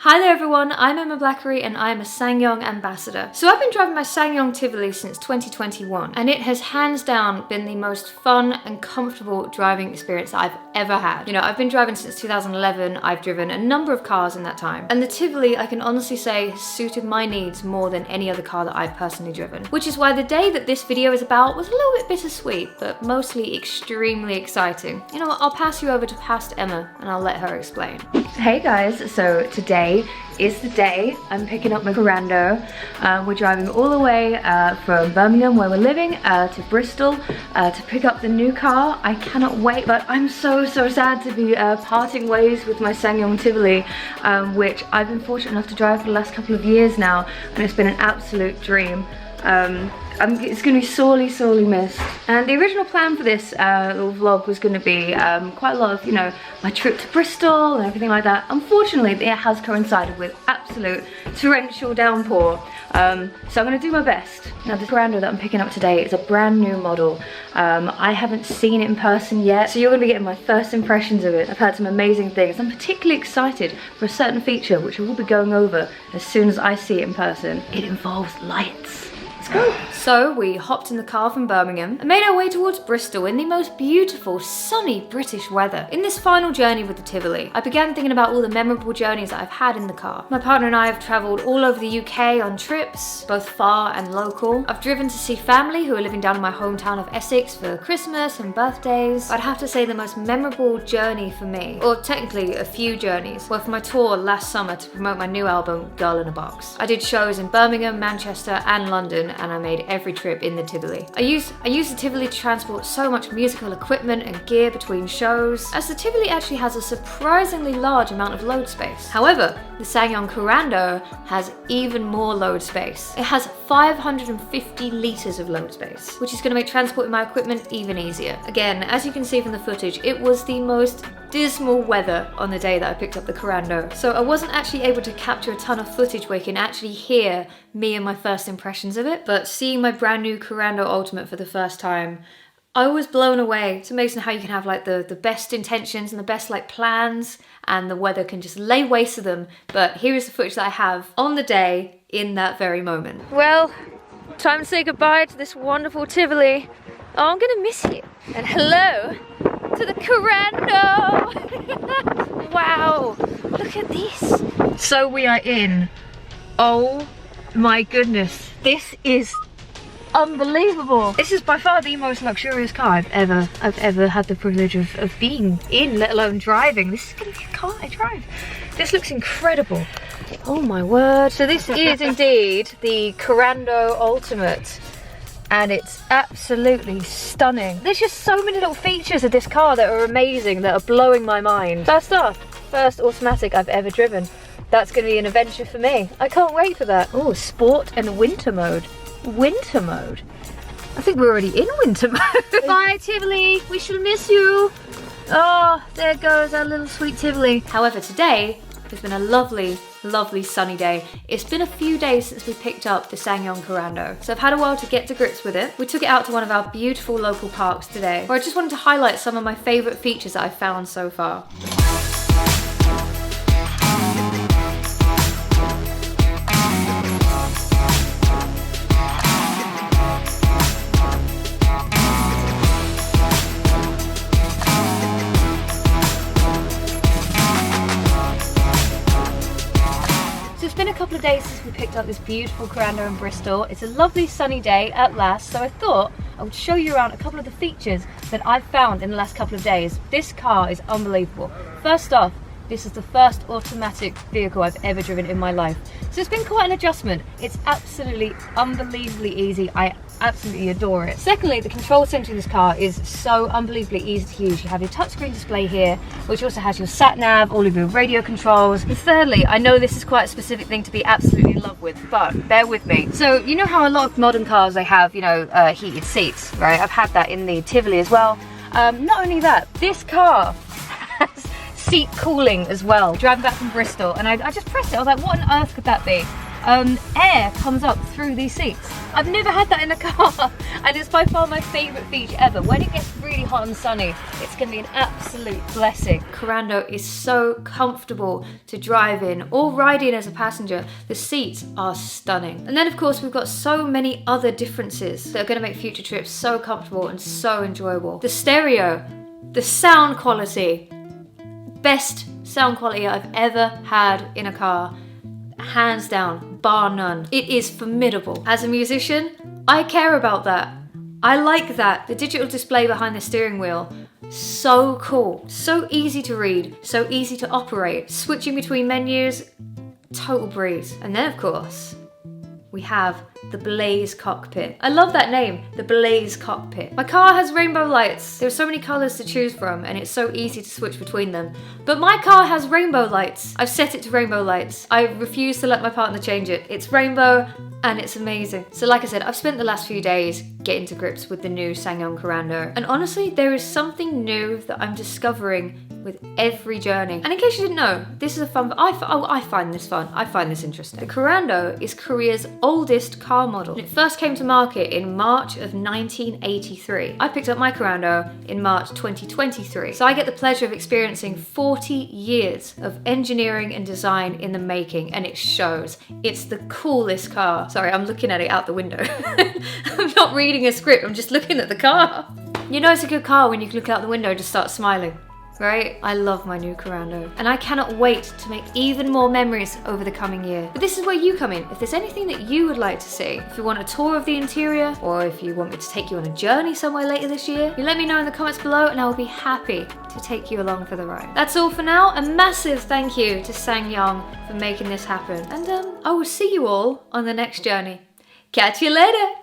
Hi there everyone, I'm Emma Blackery and I'm a SsangYong ambassador. So I've been driving my SsangYong Tivoli since 2021 and it has hands down been the most fun and comfortable driving experience that I've ever had. You know, I've been driving since 2011, I've driven a number of cars in that time, and the Tivoli, I can honestly say, has suited my needs more than any other car that I've personally driven. Which is why the day that this video is about was a little bit bittersweet, but mostly extremely exciting. You know what, I'll pass you over to past Emma and I'll let her explain. Hey guys, so today is the day I'm picking up my Corando. We're driving all the way from Birmingham, where we're living, to Bristol to pick up the new car. I cannot wait, but I'm so sad to be parting ways with my SsangYong Tivoli, which I've been fortunate enough to drive for the last couple of years now, and it's been an absolute dream. It's going to be sorely missed. And the original plan for this little vlog was going to be quite a lot of, you know, my trip to Bristol and everything like that. Unfortunately, it has coincided with absolute torrential downpour. So I'm going to do my best. Now, the Corando that I'm picking up today is a brand new model. I haven't seen it in person yet, so you're going to be getting my first impressions of it. I've heard some amazing things. I'm particularly excited for a certain feature, which I will be going over as soon as I see it in person. It involves lights. Let's go. So we hopped in the car from Birmingham and made our way towards Bristol in the most beautiful, sunny British weather. In this final journey with the Tivoli, I began thinking about all the memorable journeys that I've had in the car. My partner and I have travelled all over the UK on trips, both far and local. I've driven to see family who are living down in my hometown of Essex for Christmas and birthdays. I'd have to say the most memorable journey for me, or technically a few journeys, were for my tour last summer to promote my new album, Girl in a Box. I did shows in Birmingham, Manchester and London, and I made every trip in the Tivoli. I use the Tivoli to transport so much musical equipment and gear between shows, as the Tivoli actually has a surprisingly large amount of load space. However, the SsangYong Corando has even more load space. It has 550 litres of load space, which is going to make transporting my equipment even easier. Again, as you can see from the footage, it was the most dismal weather on the day that I picked up the Corando, so I wasn't actually able to capture a ton of footage where you can actually hear me and my first impressions of it, but seeing my brand new Corando Ultimate for the first time, I was blown away. It's amazing how you can have like the best intentions and the best like plans, and the weather can just lay waste to them. But here is the footage that I have on the day in that very moment. Well, time to say goodbye to this wonderful Tivoli. Oh, I'm gonna miss you. And hello to the Corando. Wow, look at this. So we are in. Oh my goodness, this is unbelievable. This is by far the most luxurious car I've ever had the privilege of being in, let alone driving. This is gonna be a car I drive. This looks incredible. Oh my word. So this is indeed the Corando Ultimate, and it's absolutely stunning. There's just so many little features of this car that are amazing, that are blowing my mind. First off, first automatic I've ever driven. That's going to be an adventure for me. I can't wait for that. Oh, sport and winter mode. Winter mode? I think we're already in winter mode. Bye Tivoli, we shall miss you. Oh, there goes our little sweet Tivoli. However, today has been a lovely sunny day. It's been a few days since we picked up the SsangYong Corando, so I've had a while to get to grips with it. We took it out to one of our beautiful local parks today, where I just wanted to highlight some of my favourite features that I've found so far. It's been a couple of days since we picked up this beautiful Corando in Bristol. It's a lovely sunny day at last, so I thought I would show you around a couple of the features that I've found in the last couple of days. This car is unbelievable. First off, this is the first automatic vehicle I've ever driven in my life, so it's been quite an adjustment. It's absolutely unbelievably easy. I absolutely adore it. Secondly, the control center in this car is so unbelievably easy to use. You have your touchscreen display here, which also has your sat nav, all of your radio controls. And thirdly, I know this is quite a specific thing to be absolutely in love with, but bear with me. So you know how a lot of modern cars, they have, you know, heated seats, right? I've had that in the Tivoli as well. Not only that, this car has seat cooling as well. Driving back from Bristol, and I just pressed it. I was like, what on earth could that be? air comes up through these seats. I've never had that in a car, and it's by far my favourite feature ever. When it gets really hot and sunny, it's going to be an absolute blessing. Corando is so comfortable to drive in or ride in as a passenger. The seats are stunning. And then of course we've got so many other differences that are going to make future trips so comfortable and so enjoyable. The stereo, the sound quality, best sound quality I've ever had in a car. Hands down, bar none. It is formidable. As a musician, I care about that. I like that. The digital display behind the steering wheel, so cool. So easy to read, so easy to operate. Switching between menus, total breeze. And then of course, we have the Blaze Cockpit. I love that name, the Blaze Cockpit. My car has rainbow lights. There are so many colors to choose from and it's so easy to switch between them. But my car has rainbow lights. I've set it to rainbow lights. I refuse to let my partner change it. It's rainbow and it's amazing. So like I said, I've spent the last few days getting to grips with the new SsangYong Corando. And honestly, there is something new that I'm discovering with every journey. And in case you didn't know, this is a fun, I find this fun. I find this interesting. The Corando is Korea's oldest car model. And it first came to market in March of 1983. I picked up my Corando in March 2023. So I get the pleasure of experiencing 40 years of engineering and design in the making, and it shows. It's the coolest car. Sorry, I'm looking at it out the window. I'm not reading a script, I'm just looking at the car. You know it's a good car when you can look out the window and just start smiling. Right? I love my new Corando and I cannot wait to make even more memories over the coming year. But this is where you come in. If there's anything that you would like to see, if you want a tour of the interior, or if you want me to take you on a journey somewhere later this year, you let me know in the comments below and I will be happy to take you along for the ride. That's all for now. A massive thank you to SsangYong for making this happen. And I will see you all on the next journey. Catch you later!